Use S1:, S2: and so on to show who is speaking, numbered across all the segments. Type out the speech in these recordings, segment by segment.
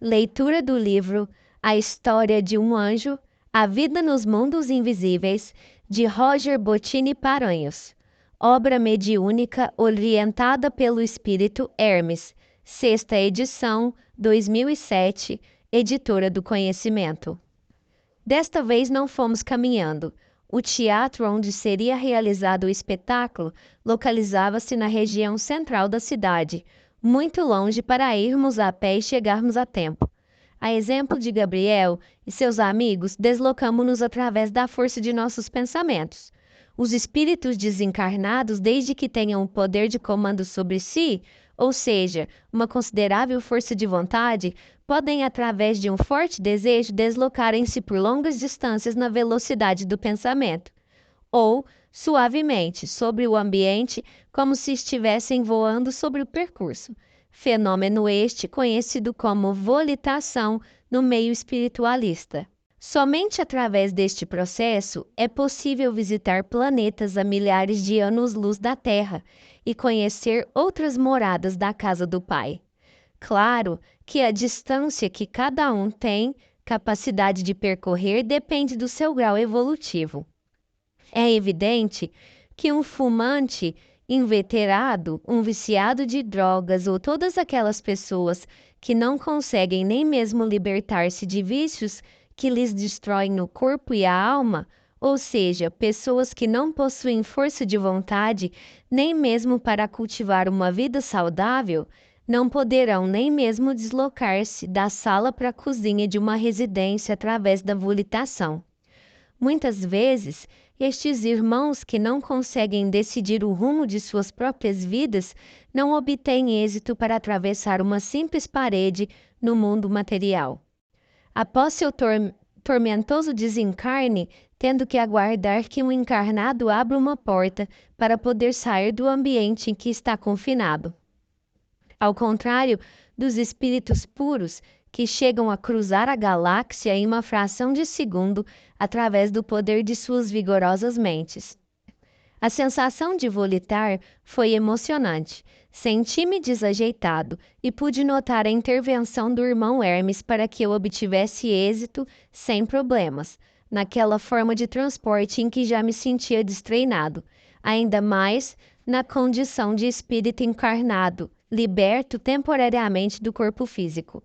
S1: Leitura do livro A História de um Anjo, A Vida nos Mundos Invisíveis, de Roger Bottini Paranhos. Obra mediúnica orientada pelo espírito Hermes. Sexta edição, 2007, Editora do Conhecimento. Desta vez não fomos caminhando. O teatro onde seria realizado o espetáculo localizava-se na região central da cidade, muito longe para irmos a pé e chegarmos a tempo. A exemplo de Gabriel e seus amigos, deslocamo-nos através da força de nossos pensamentos. Os espíritos desencarnados, desde que tenham o poder de comando sobre si, ou seja, uma considerável força de vontade, podem, através de um forte desejo, deslocarem-se por longas distâncias na velocidade do pensamento, ou, suavemente, sobre o ambiente, como se estivessem voando sobre o percurso. Fenômeno este conhecido como volitação no meio espiritualista. Somente através deste processo é possível visitar planetas a milhares de anos-luz da Terra e conhecer outras moradas da casa do Pai. Claro que a distância que cada um tem capacidade de percorrer depende do seu grau evolutivo. É evidente que um fumante inveterado, um viciado de drogas ou todas aquelas pessoas que não conseguem nem mesmo libertar-se de vícios que lhes destroem o corpo e a alma, ou seja, pessoas que não possuem força de vontade nem mesmo para cultivar uma vida saudável, não poderão nem mesmo deslocar-se da sala para a cozinha de uma residência através da volitação. Muitas vezes, estes irmãos que não conseguem decidir o rumo de suas próprias vidas não obtêm êxito para atravessar uma simples parede no mundo material. Após seu tormentoso desencarne, tendo que aguardar que um encarnado abra uma porta para poder sair do ambiente em que está confinado. Ao contrário dos espíritos puros, que chegam a cruzar a galáxia em uma fração de segundo através do poder de suas vigorosas mentes. A sensação de volitar foi emocionante. Senti-me desajeitado e pude notar a intervenção do irmão Hermes para que eu obtivesse êxito sem problemas, naquela forma de transporte em que já me sentia destreinado, ainda mais na condição de espírito encarnado, liberto temporariamente do corpo físico.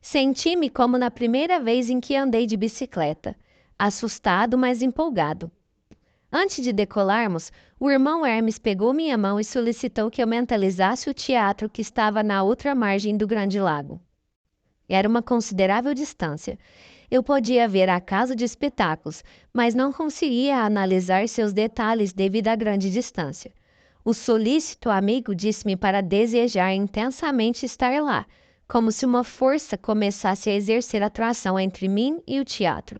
S1: Senti-me como na primeira vez em que andei de bicicleta, assustado, mas empolgado. Antes de decolarmos, o irmão Hermes pegou minha mão e solicitou que eu mentalizasse o teatro que estava na outra margem do grande lago. Era uma considerável distância. Eu podia ver a casa de espetáculos, mas não conseguia analisar seus detalhes devido à grande distância. O solícito amigo disse-me para desejar intensamente estar lá, como se uma força começasse a exercer atração entre mim e o teatro.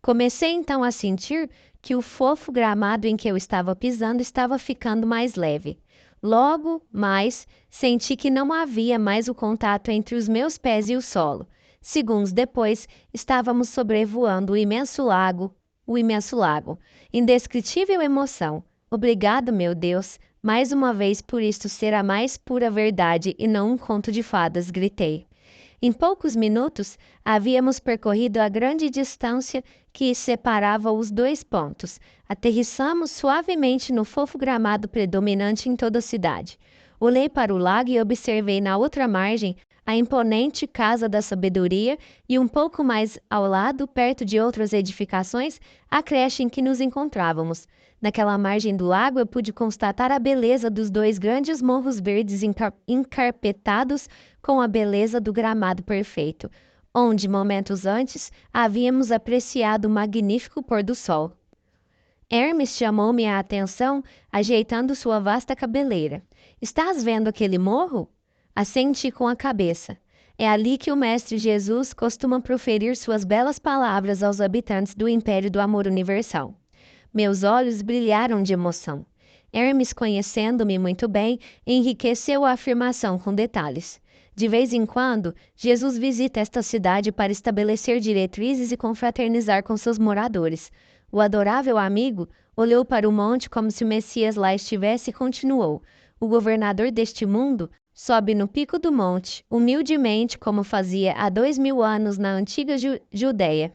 S1: Comecei então a sentir que o fofo gramado em que eu estava pisando estava ficando mais leve. Logo mais, senti que não havia mais o contato entre os meus pés e o solo. Segundos depois, estávamos sobrevoando o imenso lago. Indescritível emoção. Obrigado, meu Deus, mais uma vez por isto ser a mais pura verdade e não um conto de fadas, gritei. Em poucos minutos, havíamos percorrido a grande distância que separava os dois pontos. Aterrissamos suavemente no fofo gramado predominante em toda a cidade. Olhei para o lago e observei na outra margem a imponente Casa da Sabedoria e um pouco mais ao lado, perto de outras edificações, a creche em que nos encontrávamos. Naquela margem do lago eu pude constatar a beleza dos dois grandes morros verdes encarpetados com a beleza do gramado perfeito, onde, momentos antes, havíamos apreciado o magnífico pôr do sol. Hermes chamou-me a atenção, ajeitando sua vasta cabeleira. Estás vendo aquele morro? Assenti com a cabeça. É ali que o Mestre Jesus costuma proferir suas belas palavras aos habitantes do Império do Amor Universal. Meus olhos brilharam de emoção. Hermes, conhecendo-me muito bem, enriqueceu a afirmação com detalhes. De vez em quando, Jesus visita esta cidade para estabelecer diretrizes e confraternizar com seus moradores. O adorável amigo olhou para o monte como se o Messias lá estivesse e continuou. O governador deste mundo Sobe no pico do monte, humildemente como fazia há 2000 anos na antiga Judéia.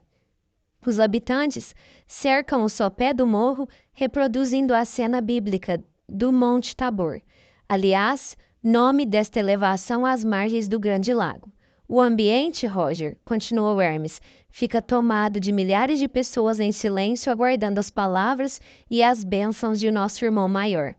S1: Os habitantes cercam o sopé do morro, reproduzindo a cena bíblica do Monte Tabor. Aliás, nome desta elevação às margens do Grande Lago. O ambiente, Roger, continuou Hermes, fica tomado de milhares de pessoas em silêncio aguardando as palavras e as bênçãos de nosso irmão maior.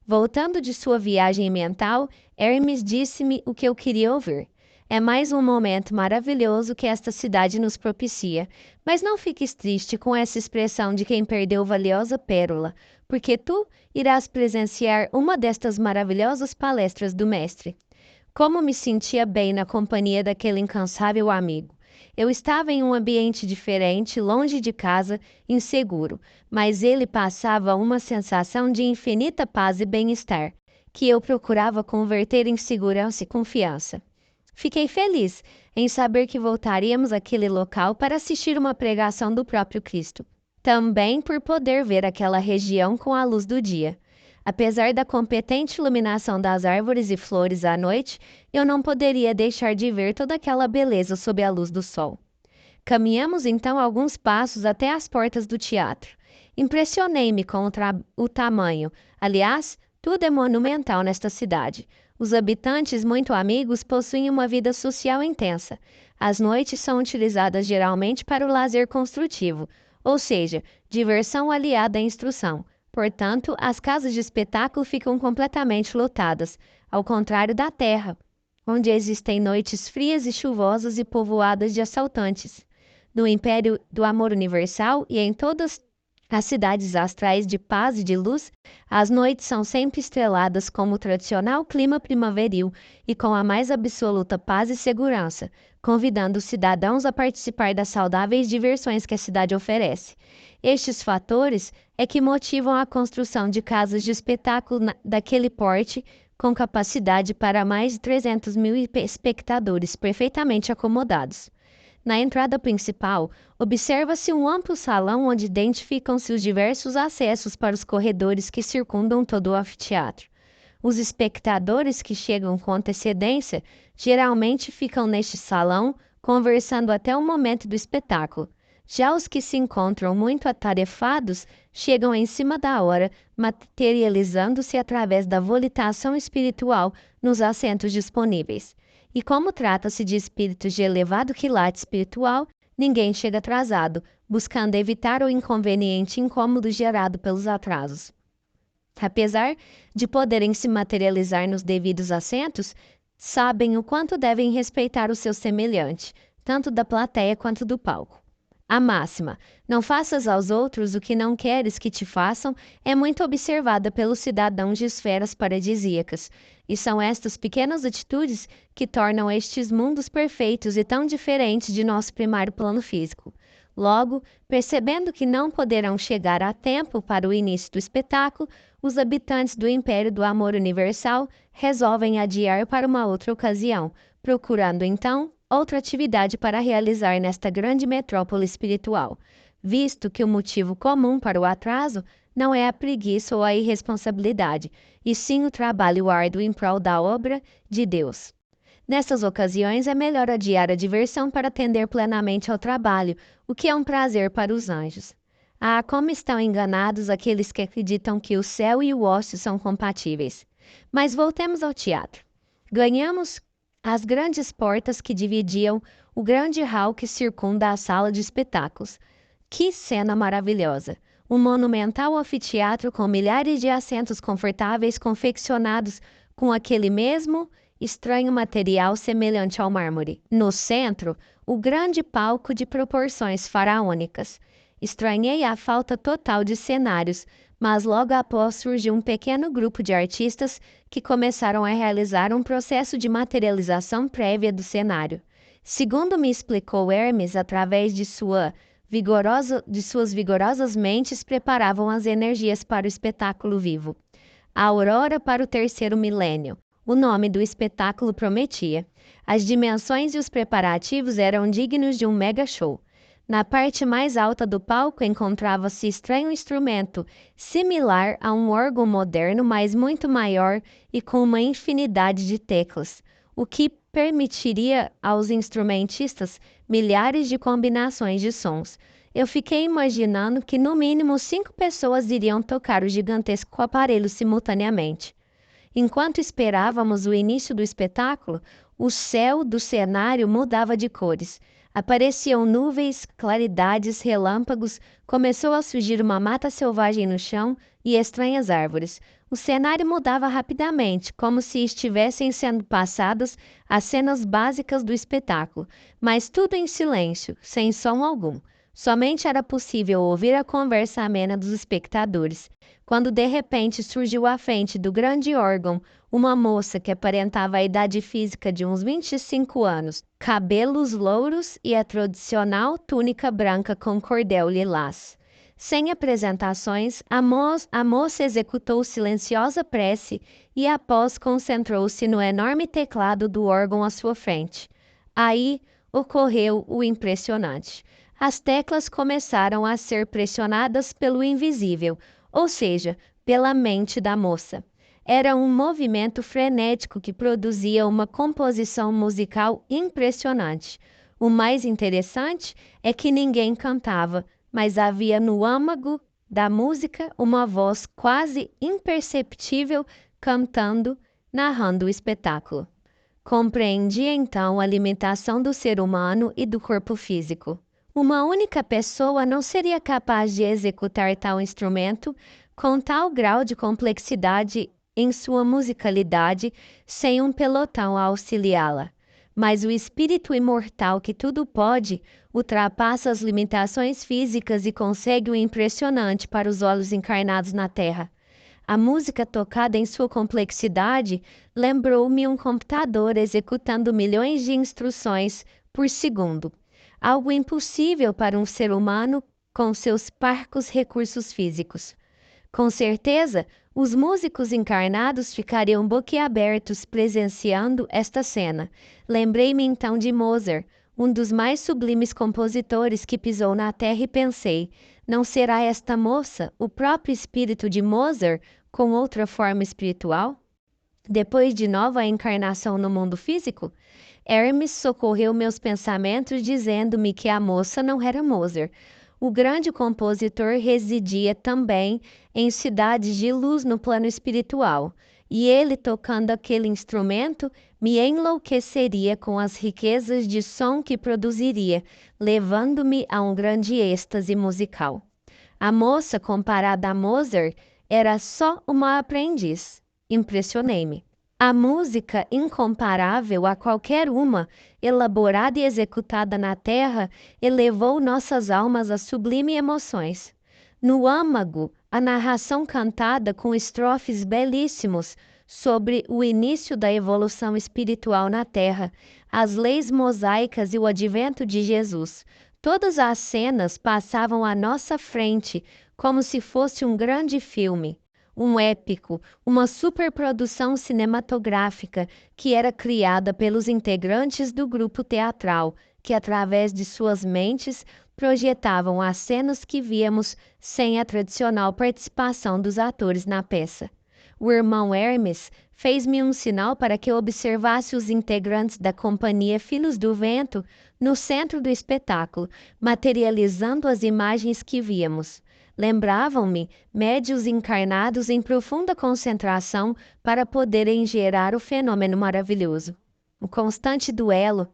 S1: Voltando de sua viagem mental, Hermes disse-me o que eu queria ouvir. É mais um momento maravilhoso que esta cidade nos propicia, mas não fiques triste com essa expressão de quem perdeu valiosa pérola, porque tu irás presenciar uma destas maravilhosas palestras do mestre. Como me sentia bem na companhia daquele incansável amigo. Eu estava em um ambiente diferente, longe de casa, inseguro, mas ele passava uma sensação de infinita paz e bem-estar, que eu procurava converter em segurança e confiança. Fiquei feliz em saber que voltaríamos àquele local para assistir uma pregação do próprio Cristo. Também por poder ver aquela região com a luz do dia. Apesar da competente iluminação das árvores e flores à noite, eu não poderia deixar de ver toda aquela beleza sob a luz do sol. Caminhamos então alguns passos até as portas do teatro. Impressionei-me com o tamanho. Aliás, tudo é monumental nesta cidade. Os habitantes, muito amigos, possuem uma vida social intensa. As noites são utilizadas geralmente para o lazer construtivo, ou seja, diversão aliada à instrução. Portanto, as casas de espetáculo ficam completamente lotadas, ao contrário da terra, onde existem noites frias e chuvosas e povoadas de assaltantes. No Império do Amor Universal e em todas as cidades astrais de paz e de luz, as noites são sempre estreladas como o tradicional clima primaveril e com a mais absoluta paz e segurança, convidando os cidadãos a participar das saudáveis diversões que a cidade oferece. Estes fatores é que motivam a construção de casas de espetáculo daquele porte, com capacidade para mais de 300 mil espectadores perfeitamente acomodados. Na entrada principal, observa-se um amplo salão onde identificam-se os diversos acessos para os corredores que circundam todo o anfiteatro. Os espectadores que chegam com antecedência geralmente ficam neste salão, conversando até o momento do espetáculo. Já os que se encontram muito atarefados chegam em cima da hora, materializando-se através da volitação espiritual nos assentos disponíveis. E como trata-se de espíritos de elevado quilate espiritual, ninguém chega atrasado, buscando evitar o inconveniente incômodo gerado pelos atrasos. Apesar de poderem se materializar nos devidos assentos, sabem o quanto devem respeitar o seu semelhante, tanto da plateia quanto do palco. A máxima, não faças aos outros o que não queres que te façam, é muito observada pelos cidadãos de esferas paradisíacas, e são estas pequenas atitudes que tornam estes mundos perfeitos e tão diferentes de nosso primário plano físico. Logo, percebendo que não poderão chegar a tempo para o início do espetáculo, os habitantes do Império do Amor Universal resolvem adiar para uma outra ocasião, procurando então outra atividade para realizar nesta grande metrópole espiritual, visto que o motivo comum para o atraso não é a preguiça ou a irresponsabilidade, e sim o trabalho árduo em prol da obra de Deus. Nessas ocasiões, é melhor adiar a diversão para atender plenamente ao trabalho, o que é um prazer para os anjos. Ah, como estão enganados aqueles que acreditam que o céu e o ócio são compatíveis. Mas voltemos ao teatro. Ganhamos as grandes portas que dividiam o grande hall que circunda a sala de espetáculos. Que cena maravilhosa! Um monumental anfiteatro com milhares de assentos confortáveis confeccionados com aquele mesmo estranho material semelhante ao mármore. No centro, o grande palco de proporções faraônicas. Estranhei a falta total de cenários, mas logo após surgiu um pequeno grupo de artistas que começaram a realizar um processo de materialização prévia do cenário. Segundo me explicou Hermes, através de suas vigorosas mentes preparavam as energias para o espetáculo vivo. A aurora para o terceiro milênio. O nome do espetáculo prometia. As dimensões e os preparativos eram dignos de um mega show. Na parte mais alta do palco encontrava-se estranho instrumento, similar a um órgão moderno, mas muito maior e com uma infinidade de teclas, o que permitiria aos instrumentistas milhares de combinações de sons. Eu fiquei imaginando que no mínimo 5 pessoas iriam tocar o gigantesco aparelho simultaneamente. Enquanto esperávamos o início do espetáculo, o céu do cenário mudava de cores. Apareciam nuvens, claridades, relâmpagos, começou a surgir uma mata selvagem no chão e estranhas árvores. O cenário mudava rapidamente, como se estivessem sendo passadas as cenas básicas do espetáculo, mas tudo em silêncio, sem som algum. Somente era possível ouvir a conversa amena dos espectadores, quando de repente surgiu à frente do grande órgão uma moça que aparentava a idade física de uns 25 anos, cabelos louros e a tradicional túnica branca com cordel lilás. Sem apresentações, a moça executou silenciosa prece e após concentrou-se no enorme teclado do órgão à sua frente. Aí ocorreu o impressionante. As teclas começaram a ser pressionadas pelo invisível, ou seja, pela mente da moça. Era um movimento frenético que produzia uma composição musical impressionante. O mais interessante é que ninguém cantava, mas havia no âmago da música uma voz quase imperceptível cantando, narrando o espetáculo. Compreendi então a limitação do ser humano e do corpo físico. Uma única pessoa não seria capaz de executar tal instrumento com tal grau de complexidade em sua musicalidade sem um pelotão a auxiliá-la. Mas o espírito imortal que tudo pode ultrapassa as limitações físicas e consegue o impressionante para os olhos encarnados na Terra. A música tocada em sua complexidade lembrou-me um computador executando milhões de instruções por segundo. Algo impossível para um ser humano com seus parcos recursos físicos. Com certeza, os músicos encarnados ficariam boquiabertos presenciando esta cena. Lembrei-me então de Mozart, um dos mais sublimes compositores que pisou na terra, e pensei: não será esta moça o próprio espírito de Mozart com outra forma espiritual? Depois de nova encarnação no mundo físico? Hermes socorreu meus pensamentos dizendo-me que a moça não era Mozart. O grande compositor residia também em cidades de luz no plano espiritual, e ele tocando aquele instrumento me enlouqueceria com as riquezas de som que produziria, levando-me a um grande êxtase musical. A moça, comparada a Mozart, era só uma aprendiz. Impressionei-me. A música, incomparável a qualquer uma, elaborada e executada na terra, elevou nossas almas a sublimes emoções. No âmago, a narração cantada com estrofes belíssimos sobre o início da evolução espiritual na terra, as leis mosaicas e o advento de Jesus. Todas as cenas passavam à nossa frente como se fosse um grande filme. Um épico, uma superprodução cinematográfica que era criada pelos integrantes do grupo teatral, que através de suas mentes projetavam as cenas que víamos sem a tradicional participação dos atores na peça. O irmão Hermes fez-me um sinal para que eu observasse os integrantes da companhia Filhos do Vento no centro do espetáculo, materializando as imagens que víamos. Lembravam-me médiuns encarnados em profunda concentração para poderem gerar o fenômeno maravilhoso. O constante duelo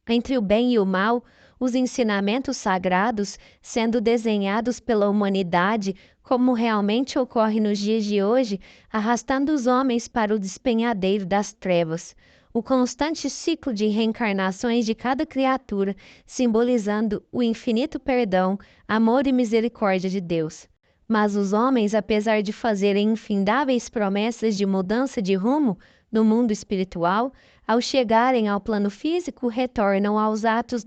S1: entre o bem e o mal, os ensinamentos sagrados sendo desenhados pela humanidade como realmente ocorre nos dias de hoje, arrastando os homens para o despenhadeiro das trevas. O constante ciclo de reencarnações de cada criatura, simbolizando o infinito perdão, amor e misericórdia de Deus. Mas os homens, apesar de fazerem infindáveis promessas de mudança de rumo no mundo espiritual, ao chegarem ao plano físico, retornam aos atos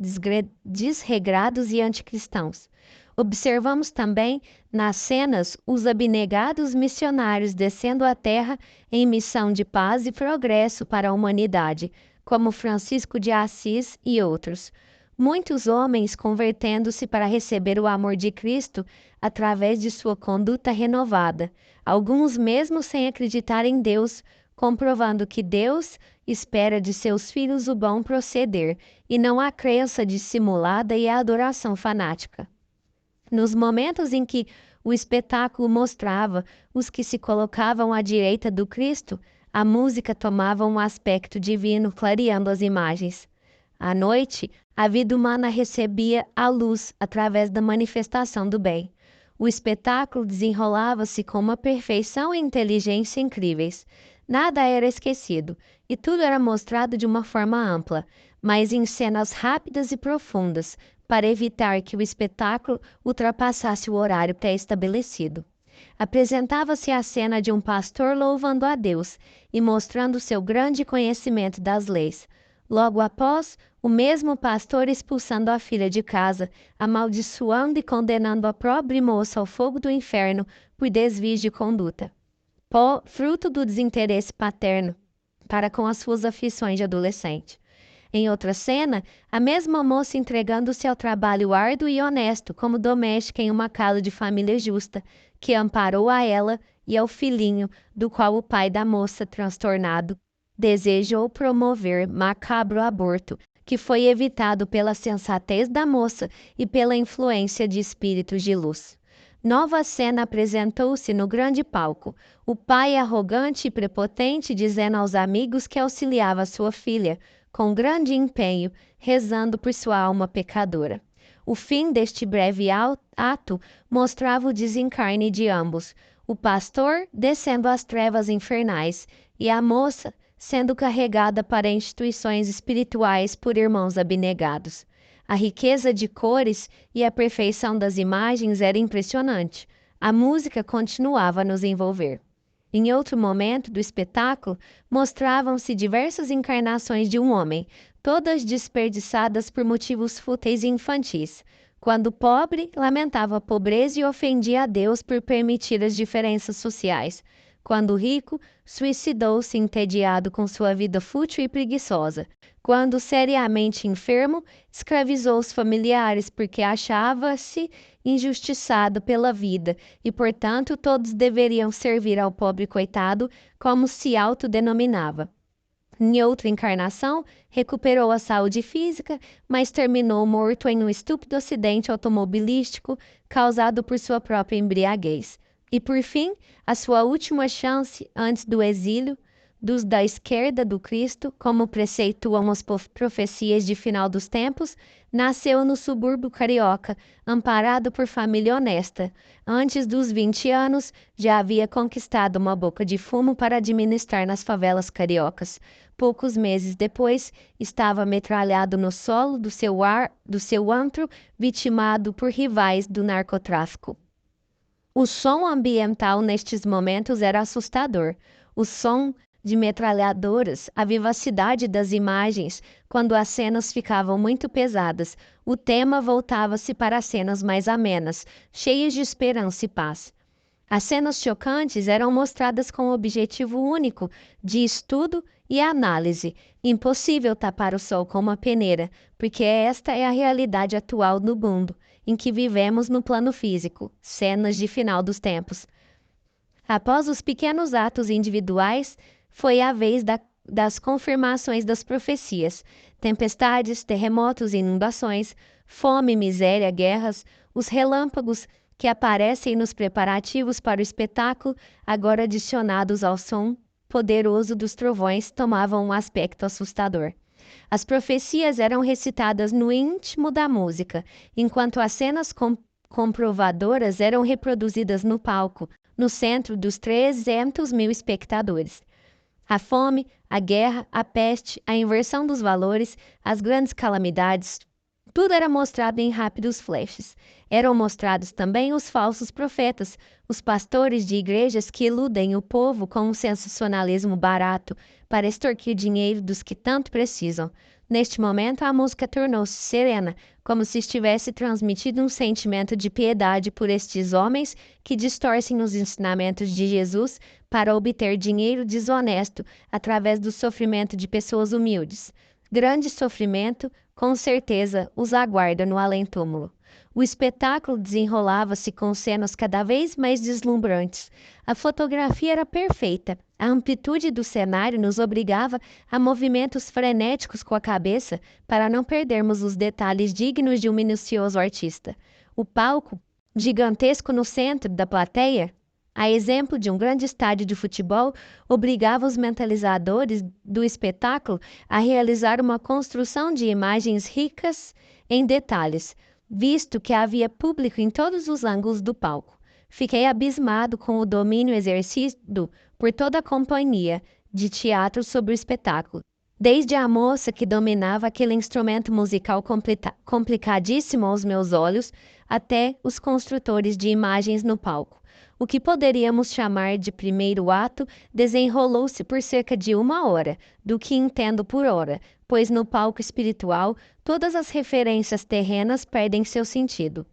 S1: desregrados e anticristãos. Observamos também nas cenas os abnegados missionários descendo à Terra em missão de paz e progresso para a humanidade, como Francisco de Assis e outros. muitos homens convertendo-se para receber o amor de Cristo através de sua conduta renovada, alguns mesmo sem acreditar em Deus, comprovando que Deus espera de seus filhos o bom proceder e não a crença dissimulada e a adoração fanática. Nos momentos em que o espetáculo mostrava os que se colocavam à direita do Cristo, a música tomava um aspecto divino, clareando as imagens. À noite, a vida humana recebia a luz através da manifestação do bem. O espetáculo desenrolava-se com uma perfeição e inteligência incríveis. Nada era esquecido, e tudo era mostrado de uma forma ampla, mas em cenas rápidas e profundas, para evitar que o espetáculo ultrapassasse o horário pré-estabelecido. Apresentava-se a cena de um pastor louvando a Deus e mostrando seu grande conhecimento das leis. Logo após, o mesmo pastor expulsando a filha de casa, amaldiçoando e condenando a pobre moça ao fogo do inferno por desvios de conduta. Fruto do desinteresse paterno para com as suas aflições de adolescente. Em outra cena, a mesma moça entregando-se ao trabalho árduo e honesto como doméstica em uma casa de família justa, que amparou a ela e ao filhinho, do qual o pai da moça, transtornado, desejou promover macabro aborto, que foi evitado pela sensatez da moça e pela influência de espíritos de luz. Nova cena apresentou-se no grande palco, o pai arrogante e prepotente dizendo aos amigos que auxiliava sua filha, com grande empenho, rezando por sua alma pecadora. O fim deste breve ato mostrava o desencarne de ambos, o pastor descendo às trevas infernais e a moça sendo carregada para instituições espirituais por irmãos abnegados. A riqueza de cores e a perfeição das imagens era impressionante. A música continuava a nos envolver. Em outro momento do espetáculo, mostravam-se diversas encarnações de um homem, todas desperdiçadas por motivos fúteis e infantis. Quando pobre, lamentava a pobreza e ofendia a Deus por permitir as diferenças sociais. Quando rico, suicidou-se entediado com sua vida fútil e preguiçosa. Quando seriamente enfermo, escravizou os familiares porque achava-se injustiçado pela vida e, portanto, todos deveriam servir ao pobre coitado como se autodenominava. Em outra encarnação, recuperou a saúde física, mas terminou morto em um estúpido acidente automobilístico causado por sua própria embriaguez. E, por fim, a sua última chance antes do exílio, dos da esquerda do Cristo, como preceituam as profecias de final dos tempos, nasceu no subúrbio carioca, amparado por família honesta. Antes dos 20 anos, já havia conquistado uma boca de fumo para administrar nas favelas cariocas. Poucos meses depois, estava metralhado no solo do seu antro, vitimado por rivais do narcotráfico. O som ambiental nestes momentos era assustador. O som de metralhadoras, a vivacidade das imagens, quando as cenas ficavam muito pesadas, o tema voltava-se para cenas mais amenas, cheias de esperança e paz. As cenas chocantes eram mostradas com o objetivo único de estudo e análise. Impossível tapar o sol com uma peneira, porque esta é a realidade atual do mundo, em que vivemos no plano físico, cenas de final dos tempos. Após os pequenos atos individuais, foi a vez das confirmações das profecias. Tempestades, terremotos e inundações, fome, miséria, guerras, os relâmpagos que aparecem nos preparativos para o espetáculo, agora adicionados ao som poderoso dos trovões, tomavam um aspecto assustador. As profecias eram recitadas no íntimo da música, enquanto as cenas comprovadoras eram reproduzidas no palco, no centro dos 300.000 espectadores. A fome, a guerra, a peste, a inversão dos valores, as grandes calamidades, tudo era mostrado em rápidos flashes. Eram mostrados também os falsos profetas, os pastores de igrejas que iludem o povo com um sensacionalismo barato para extorquir dinheiro dos que tanto precisam. Neste momento, a música tornou-se serena, como se estivesse transmitindo um sentimento de piedade por estes homens que distorcem os ensinamentos de Jesus para obter dinheiro desonesto através do sofrimento de pessoas humildes. Grande sofrimento, com certeza, os aguarda no além-túmulo. O espetáculo desenrolava-se com cenas cada vez mais deslumbrantes. A fotografia era perfeita. A amplitude do cenário nos obrigava a movimentos frenéticos com a cabeça para não perdermos os detalhes dignos de um minucioso artista. O palco, gigantesco no centro da plateia, a exemplo de um grande estádio de futebol, obrigava os mentalizadores do espetáculo a realizar uma construção de imagens ricas em detalhes, visto que havia público em todos os ângulos do palco. Fiquei abismado com o domínio exercido por toda a companhia de teatro sobre o espetáculo, desde a moça que dominava aquele instrumento musical complicadíssimo aos meus olhos, até os construtores de imagens no palco. O que poderíamos chamar de primeiro ato desenrolou-se por cerca de 1 hora, do que entendo por hora, pois no palco espiritual todas as referências terrenas perdem seu sentido.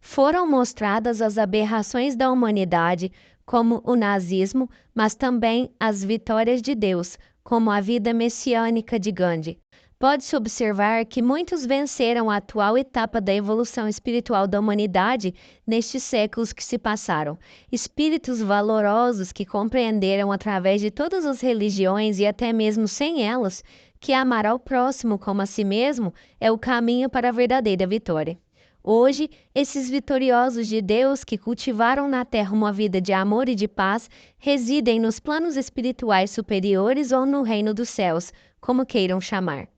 S1: Foram mostradas as aberrações da humanidade, como o nazismo, mas também as vitórias de Deus, como a vida messiânica de Gandhi. Pode-se observar que muitos venceram a atual etapa da evolução espiritual da humanidade nestes séculos que se passaram. Espíritos valorosos que compreenderam através de todas as religiões e até mesmo sem elas, que amar ao próximo como a si mesmo é o caminho para a verdadeira vitória. Hoje, esses vitoriosos de Deus que cultivaram na terra uma vida de amor e de paz residem nos planos espirituais superiores ou no reino dos céus, como queiram chamar.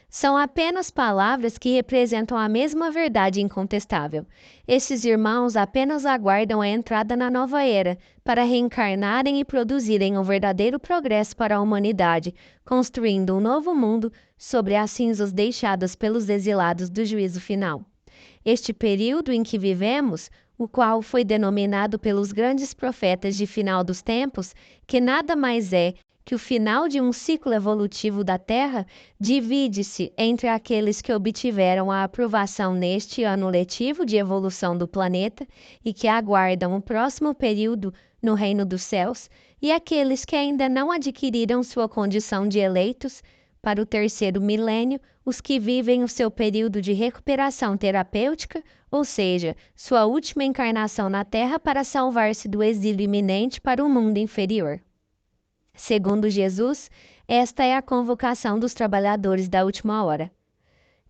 S1: São apenas palavras que representam a mesma verdade incontestável. Esses irmãos apenas aguardam a entrada na nova era para reencarnarem e produzirem um verdadeiro progresso para a humanidade, construindo um novo mundo sobre as cinzas deixadas pelos exilados do juízo final. Este período em que vivemos, o qual foi denominado pelos grandes profetas de final dos tempos, que nada mais é que o final de um ciclo evolutivo da Terra, divide-se entre aqueles que obtiveram a aprovação neste ano letivo de evolução do planeta e que aguardam o próximo período no reino dos céus, e aqueles que ainda não adquiriram sua condição de eleitos para o terceiro milênio, os que vivem o seu período de recuperação terapêutica, ou seja, sua última encarnação na Terra para salvar-se do exílio iminente para o mundo inferior. Segundo Jesus, esta é a convocação dos trabalhadores da última hora.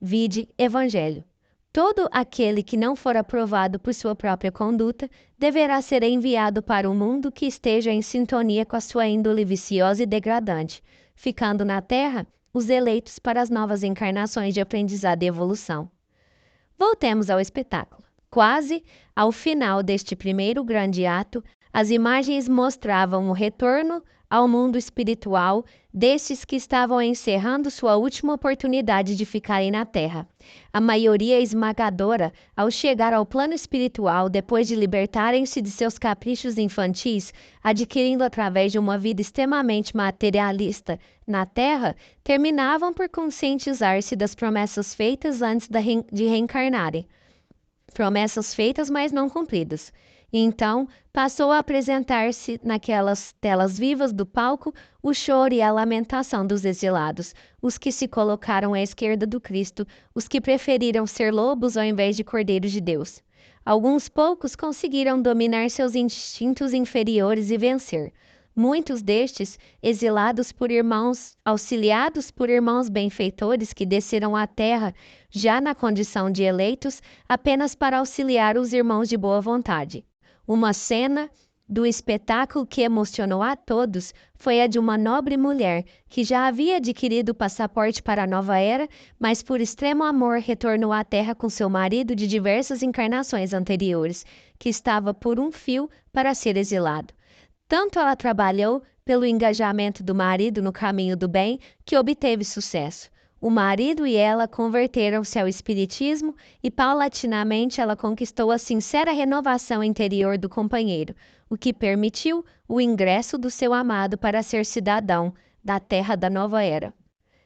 S1: Vide Evangelho. Todo aquele que não for aprovado por sua própria conduta deverá ser enviado para um mundo que esteja em sintonia com a sua índole viciosa e degradante, ficando na Terra os eleitos para as novas encarnações de aprendizado e evolução. Voltemos ao espetáculo. Quase ao final deste primeiro grande ato, as imagens mostravam o retorno ao mundo espiritual destes que estavam encerrando sua última oportunidade de ficarem na Terra. A maioria esmagadora, ao chegar ao plano espiritual depois de libertarem-se de seus caprichos infantis, adquirindo através de uma vida extremamente materialista na Terra, terminavam por conscientizar-se das promessas feitas antes de reencarnarem. Promessas feitas, mas não cumpridas. Então, passou a apresentar-se naquelas telas vivas do palco o choro e a lamentação dos exilados, os que se colocaram à esquerda do Cristo, os que preferiram ser lobos ao invés de cordeiros de Deus. Alguns poucos conseguiram dominar seus instintos inferiores e vencer. Muitos destes, exilados por irmãos, auxiliados por irmãos benfeitores que desceram à terra, já na condição de eleitos, apenas para auxiliar os irmãos de boa vontade. Uma cena do espetáculo que emocionou a todos foi a de uma nobre mulher que já havia adquirido o passaporte para a nova era, mas por extremo amor retornou à terra com seu marido de diversas encarnações anteriores, que estava por um fio para ser exilado. Tanto ela trabalhou pelo engajamento do marido no caminho do bem que obteve sucesso. O marido e ela converteram-se ao espiritismo e paulatinamente ela conquistou a sincera renovação interior do companheiro, o que permitiu o ingresso do seu amado para ser cidadão da terra da nova era.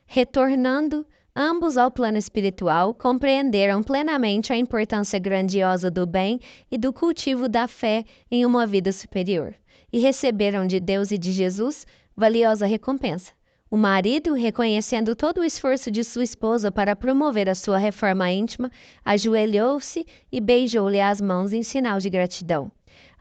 S1: Retornando, ambos ao plano espiritual compreenderam plenamente a importância grandiosa do bem e do cultivo da fé em uma vida superior, e receberam de Deus e de Jesus valiosa recompensa, O marido, reconhecendo todo o esforço de sua esposa para promover a sua reforma íntima, ajoelhou-se e beijou-lhe as mãos em sinal de gratidão.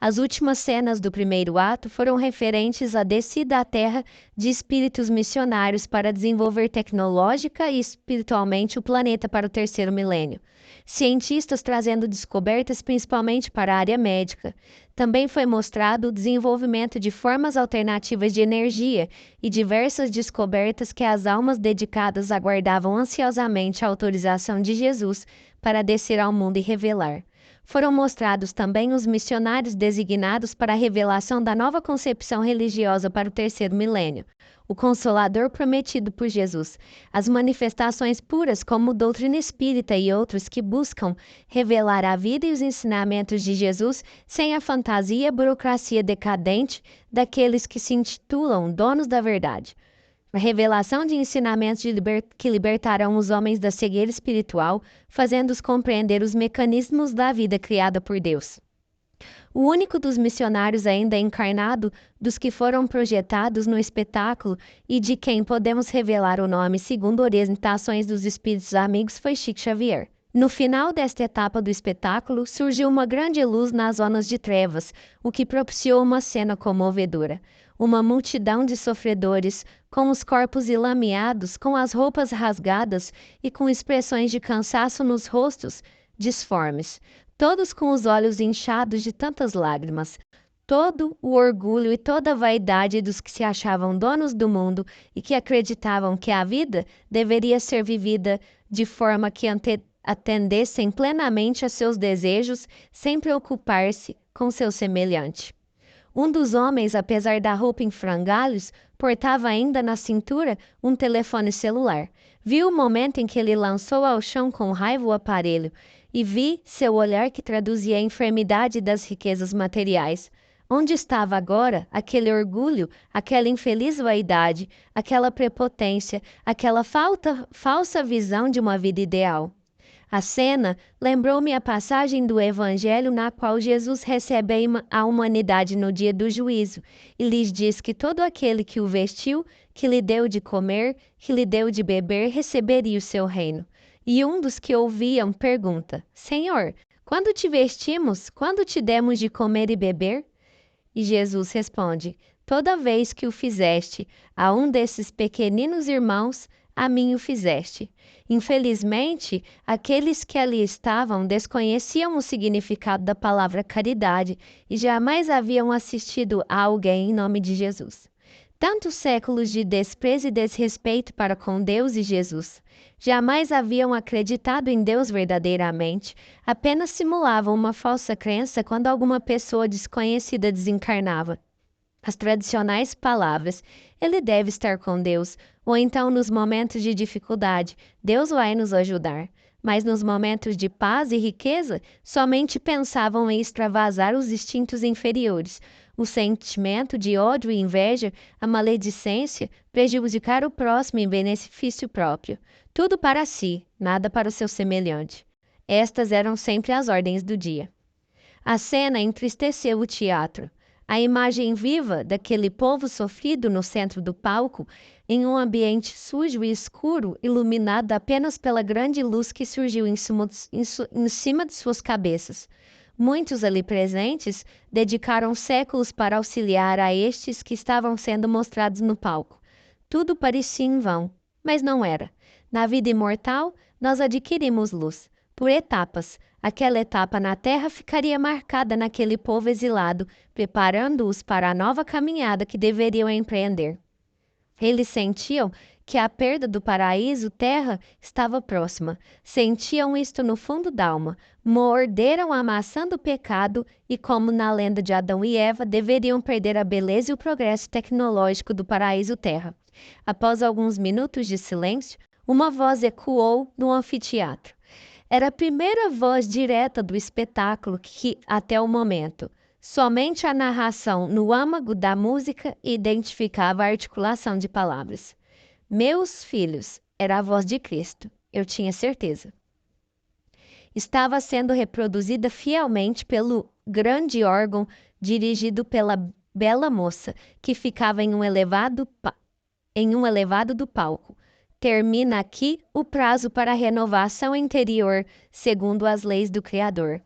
S1: As últimas cenas do primeiro ato foram referentes à descida à Terra de espíritos missionários para desenvolver tecnológica e espiritualmente o planeta para o terceiro milênio. Cientistas trazendo descobertas principalmente para a área médica. Também foi mostrado o desenvolvimento de formas alternativas de energia e diversas descobertas que as almas dedicadas aguardavam ansiosamente a autorização de Jesus para descer ao mundo e revelar. Foram mostrados também os missionários designados para a revelação da nova concepção religiosa para o terceiro milênio, o Consolador prometido por Jesus, as manifestações puras como doutrina espírita e outros que buscam revelar a vida e os ensinamentos de Jesus sem a fantasia e a burocracia decadente daqueles que se intitulam donos da verdade. A revelação de ensinamentos que libertarão os homens da cegueira espiritual, fazendo-os compreender os mecanismos da vida criada por Deus. O único dos missionários ainda encarnado dos que foram projetados no espetáculo e de quem podemos revelar o nome segundo orientações dos espíritos amigos foi Chico Xavier. No final desta etapa do espetáculo, surgiu uma grande luz nas zonas de trevas, o que propiciou uma cena comovedora. Uma multidão de sofredores, com os corpos ilameados, com as roupas rasgadas e com expressões de cansaço nos rostos disformes, todos com os olhos inchados de tantas lágrimas. Todo o orgulho e toda a vaidade dos que se achavam donos do mundo e que acreditavam que a vida deveria ser vivida de forma que atendessem plenamente a seus desejos, sem preocupar-se com seu semelhante. Um dos homens, apesar da roupa em frangalhos, portava ainda na cintura um telefone celular. Vi o momento em que ele lançou ao chão com raiva o aparelho e vi seu olhar que traduzia a enfermidade das riquezas materiais. Onde estava agora aquele orgulho, aquela infeliz vaidade, aquela prepotência, aquela falsa visão de uma vida ideal? A cena lembrou-me a passagem do Evangelho na qual Jesus recebe a humanidade no dia do juízo e lhes diz que todo aquele que o vestiu, que lhe deu de comer, que lhe deu de beber, receberia o seu reino. E um dos que ouviam pergunta: Senhor, quando te vestimos, quando te demos de comer e beber? E Jesus responde: Toda vez que o fizeste a um desses pequeninos irmãos, a mim o fizeste. Infelizmente, aqueles que ali estavam desconheciam o significado da palavra caridade e jamais haviam assistido a alguém em nome de Jesus. Tantos séculos de desprezo e desrespeito para com Deus e Jesus. Jamais haviam acreditado em Deus verdadeiramente, apenas simulavam uma falsa crença quando alguma pessoa desconhecida desencarnava. As tradicionais palavras, ele deve estar com Deus, ou então nos momentos de dificuldade, Deus vai nos ajudar. Mas nos momentos de paz e riqueza, somente pensavam em extravasar os instintos inferiores, o sentimento de ódio e inveja, a maledicência, prejudicar o próximo em benefício próprio. Tudo para si, nada para o seu semelhante. Estas eram sempre as ordens do dia. A cena entristeceu o teatro. A imagem viva daquele povo sofrido no centro do palco, em um ambiente sujo e escuro, iluminado apenas pela grande luz que surgiu em cima de suas cabeças. Muitos ali presentes dedicaram séculos para auxiliar a estes que estavam sendo mostrados no palco. Tudo parecia em vão, mas não era. Na vida imortal, nós adquirimos luz, por etapas. Aquela etapa na Terra ficaria marcada naquele povo exilado, preparando-os para a nova caminhada que deveriam empreender. Eles sentiam que a perda do paraíso terra estava próxima. Sentiam isto no fundo da alma. Morderam a maçã do pecado e, como na lenda de Adão e Eva, deveriam perder a beleza e o progresso tecnológico do paraíso terra. Após alguns minutos de silêncio, uma voz ecoou no anfiteatro. Era a primeira voz direta do espetáculo que, até o momento, somente a narração no âmago da música identificava a articulação de palavras. Meus filhos, era a voz de Cristo, eu tinha certeza. Estava sendo reproduzida fielmente pelo grande órgão dirigido pela bela moça, que ficava em um elevado em um elevado do palco. Termina aqui o prazo para a renovação interior, segundo as leis do Criador.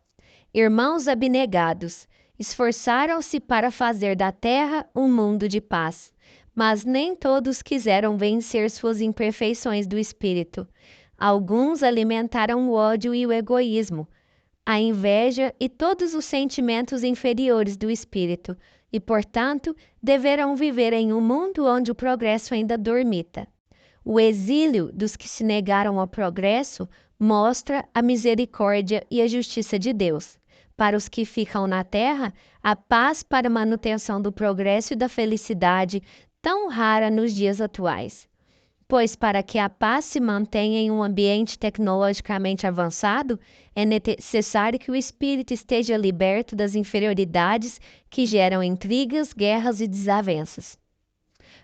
S1: Irmãos abnegados, esforçaram-se para fazer da terra um mundo de paz, mas nem todos quiseram vencer suas imperfeições do espírito. Alguns alimentaram o ódio e o egoísmo, a inveja e todos os sentimentos inferiores do espírito, e, portanto, deverão viver em um mundo onde o progresso ainda dormita. O exílio dos que se negaram ao progresso mostra a misericórdia e a justiça de Deus. Para os que ficam na terra, a paz para a manutenção do progresso e da felicidade, tão rara nos dias atuais. Pois para que a paz se mantenha em um ambiente tecnologicamente avançado, é necessário que o espírito esteja liberto das inferioridades que geram intrigas, guerras e desavenças.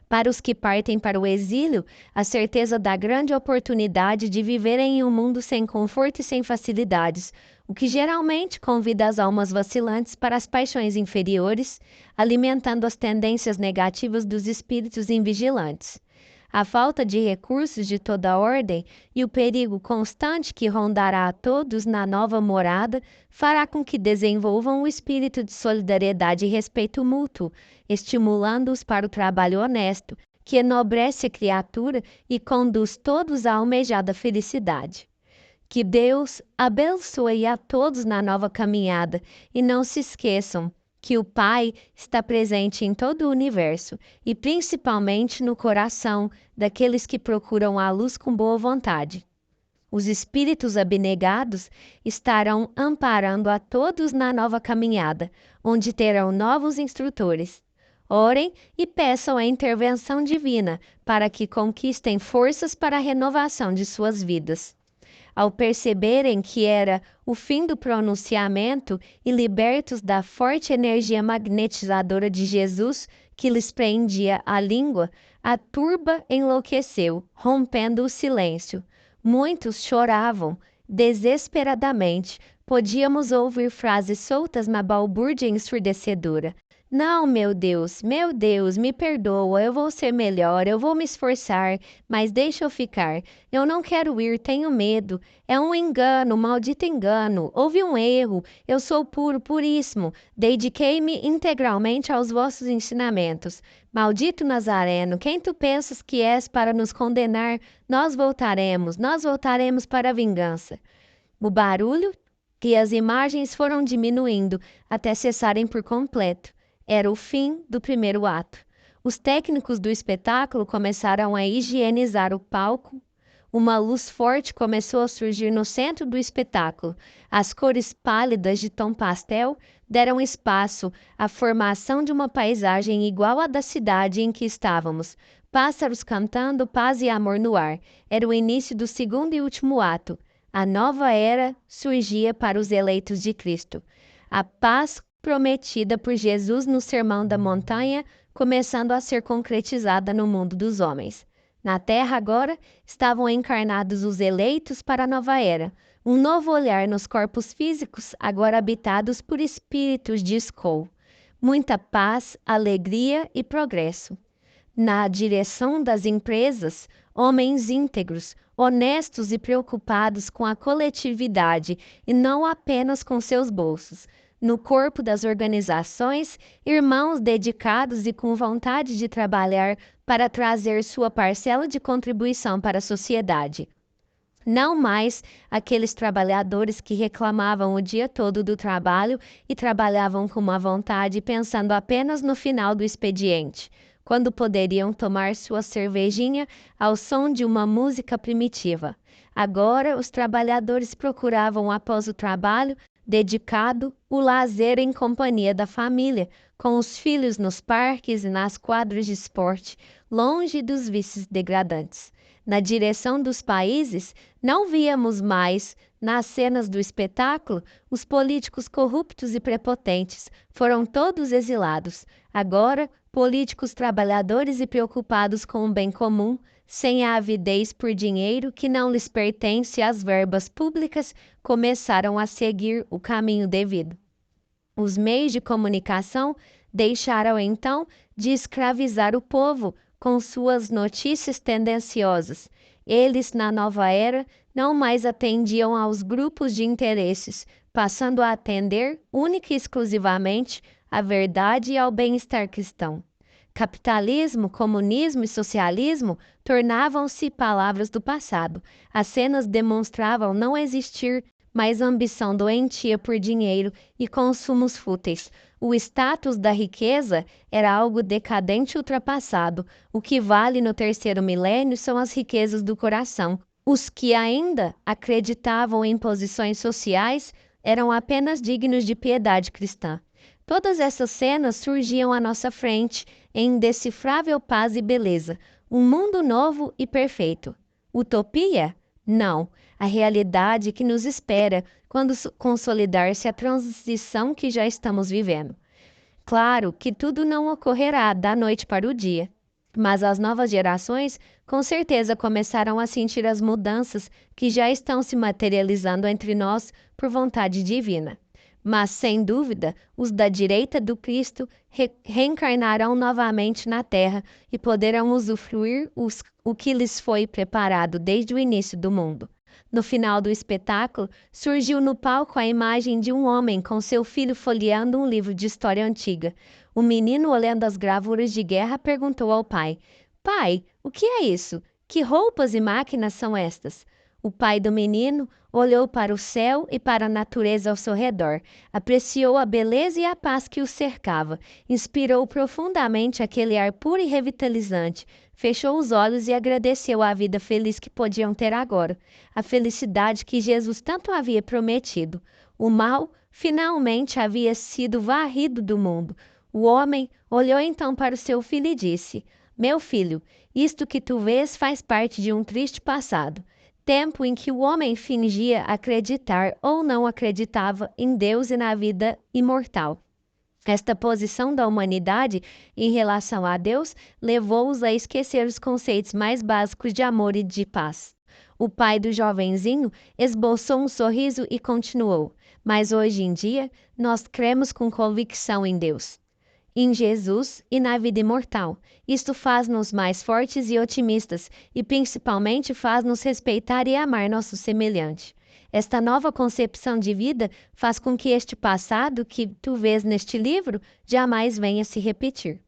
S1: Para os que partem para o exílio, a certeza da grande oportunidade de viver em um mundo sem conforto e sem facilidades, o que geralmente convida as almas vacilantes para as paixões inferiores, alimentando as tendências negativas dos espíritos invigilantes. A falta de recursos de toda ordem e o perigo constante que rondará a todos na nova morada fará com que desenvolvam o espírito de solidariedade e respeito mútuo, estimulando-os para o trabalho honesto, que enobrece a criatura e conduz todos à almejada felicidade. Que Deus abençoe a todos na nova caminhada e não se esqueçam que o Pai está presente em todo o universo e principalmente no coração daqueles que procuram a luz com boa vontade. Os espíritos abnegados estarão amparando a todos na nova caminhada, onde terão novos instrutores. Orem e peçam a intervenção divina para que conquistem forças para a renovação de suas vidas. Ao perceberem que era o fim do pronunciamento e libertos da forte energia magnetizadora de Jesus que lhes prendia a língua, a turba enlouqueceu, rompendo o silêncio. Muitos choravam desesperadamente. Podíamos ouvir frases soltas na balbúrdia ensurdecedora. Não, meu Deus, me perdoa, eu vou ser melhor, eu vou me esforçar, mas deixa eu ficar. Eu não quero ir, tenho medo. É um engano, maldito engano. Houve um erro. Eu sou puro, puríssimo. Dediquei-me integralmente aos vossos ensinamentos. Maldito Nazareno, quem tu pensas que és para nos condenar? Nós voltaremos para a vingança. O barulho e as imagens foram diminuindo até cessarem por completo. Era o fim do primeiro ato. Os técnicos do espetáculo começaram a higienizar o palco. Uma luz forte começou a surgir no centro do espetáculo. As cores pálidas de tom pastel deram espaço à formação de uma paisagem igual à da cidade em que estávamos. Pássaros cantando, paz e amor no ar. Era o início do segundo e último ato. A nova era surgia para os eleitos de Cristo. A paz prometida por Jesus no Sermão da Montanha, começando a ser concretizada no mundo dos homens. Na terra agora estavam encarnados os eleitos para a nova era, um novo olhar nos corpos físicos agora habitados por espíritos de Skol. Muita paz, alegria e progresso. Na direção das empresas, homens íntegros, honestos e preocupados com a coletividade e não apenas com seus bolsos. No corpo das organizações, irmãos dedicados e com vontade de trabalhar para trazer sua parcela de contribuição para a sociedade. Não mais aqueles trabalhadores que reclamavam o dia todo do trabalho e trabalhavam com má vontade pensando apenas no final do expediente, quando poderiam tomar sua cervejinha ao som de uma música primitiva. Agora, os trabalhadores procuravam, após o trabalho dedicado, o lazer em companhia da família, com os filhos nos parques e nas quadras de esporte, longe dos vícios degradantes. Na direção dos países, não víamos mais, nas cenas do espetáculo, os políticos corruptos e prepotentes. Foram todos exilados. Agora, políticos trabalhadores e preocupados com o bem comum, sem a avidez por dinheiro que não lhes pertence às verbas públicas, começaram a seguir o caminho devido. Os meios de comunicação deixaram então de escravizar o povo com suas notícias tendenciosas. Eles, na nova era, não mais atendiam aos grupos de interesses, passando a atender única e exclusivamente à verdade e ao bem-estar cristão. Capitalismo, comunismo e socialismo tornavam-se palavras do passado. As cenas demonstravam não existir mais ambição doentia por dinheiro e consumos fúteis. O status da riqueza era algo decadente e ultrapassado. O que vale no terceiro milênio são as riquezas do coração. Os que ainda acreditavam em posições sociais eram apenas dignos de piedade cristã. Todas essas cenas surgiam à nossa frente, em indecifrável paz e beleza. Um mundo novo e perfeito. Utopia? Não. A realidade que nos espera quando consolidar-se a transição que já estamos vivendo. Claro que tudo não ocorrerá da noite para o dia, mas as novas gerações com certeza começaram a sentir as mudanças que já estão se materializando entre nós por vontade divina. Mas, sem dúvida, os da direita do Cristo reencarnarão novamente na Terra e poderão usufruir o que lhes foi preparado desde o início do mundo. No final do espetáculo, surgiu no palco a imagem de um homem com seu filho folheando um livro de história antiga. O menino, olhando as gravuras de guerra, perguntou ao pai: Pai, o que é isso? Que roupas e máquinas são estas? O pai do menino olhou para o céu e para a natureza ao seu redor, apreciou a beleza e a paz que o cercava, inspirou profundamente aquele ar puro e revitalizante, fechou os olhos e agradeceu a vida feliz que podiam ter agora, a felicidade que Jesus tanto havia prometido. O mal finalmente havia sido varrido do mundo. O homem olhou então para o seu filho e disse: Meu filho, isto que tu vês faz parte de um triste passado. Tempo em que o homem fingia acreditar ou não acreditava em Deus e na vida imortal. Esta posição da humanidade em relação a Deus levou-os a esquecer os conceitos mais básicos de amor e de paz. O pai do jovenzinho esboçou um sorriso e continuou: Mas hoje em dia nós cremos com convicção em Deus, em Jesus e na vida imortal. Isto faz-nos mais fortes e otimistas e principalmente faz-nos respeitar e amar nosso semelhante. Esta nova concepção de vida faz com que este passado que tu vês neste livro jamais venha se repetir.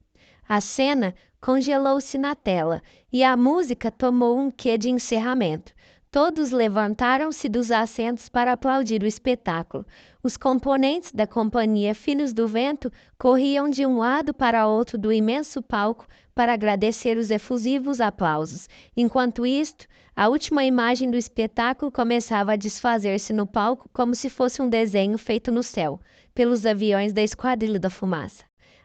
S1: A cena congelou-se na tela e a música tomou um quê de encerramento. Todos levantaram-se dos assentos para aplaudir o espetáculo. Os componentes da companhia Filhos do Vento corriam de um lado para outro do imenso palco para agradecer os efusivos aplausos. Enquanto isto, a última imagem do espetáculo começava a desfazer-se no palco como se fosse um desenho feito no céu, pelos aviões da Esquadrilha da Fumaça.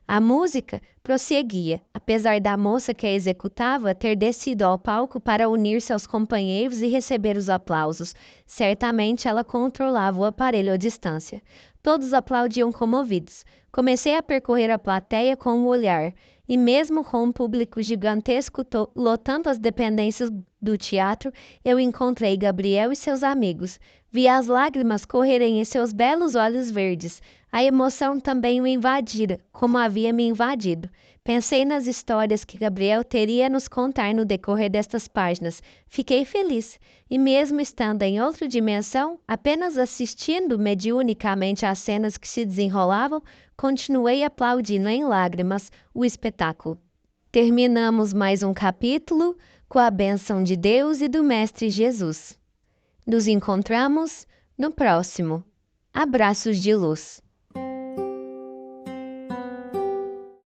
S1: A música prosseguia, apesar da moça que a executava ter descido ao palco para unir-se aos companheiros e receber os aplausos. Certamente ela controlava o aparelho à distância. Todos aplaudiam comovidos. Comecei a percorrer a plateia com o olhar, e mesmo com um público gigantesco lotando as dependências do teatro, eu encontrei Gabriel e seus amigos. Vi as lágrimas correrem em seus belos olhos verdes. A emoção também o invadira, como havia me invadido. Pensei nas histórias que Gabriel teria a nos contar no decorrer destas páginas. Fiquei feliz, e mesmo estando em outra dimensão, apenas assistindo mediunicamente às cenas que se desenrolavam, continuei aplaudindo em lágrimas o espetáculo. Terminamos mais um capítulo com a bênção de Deus e do Mestre Jesus. Nos encontramos no próximo. Abraços de luz.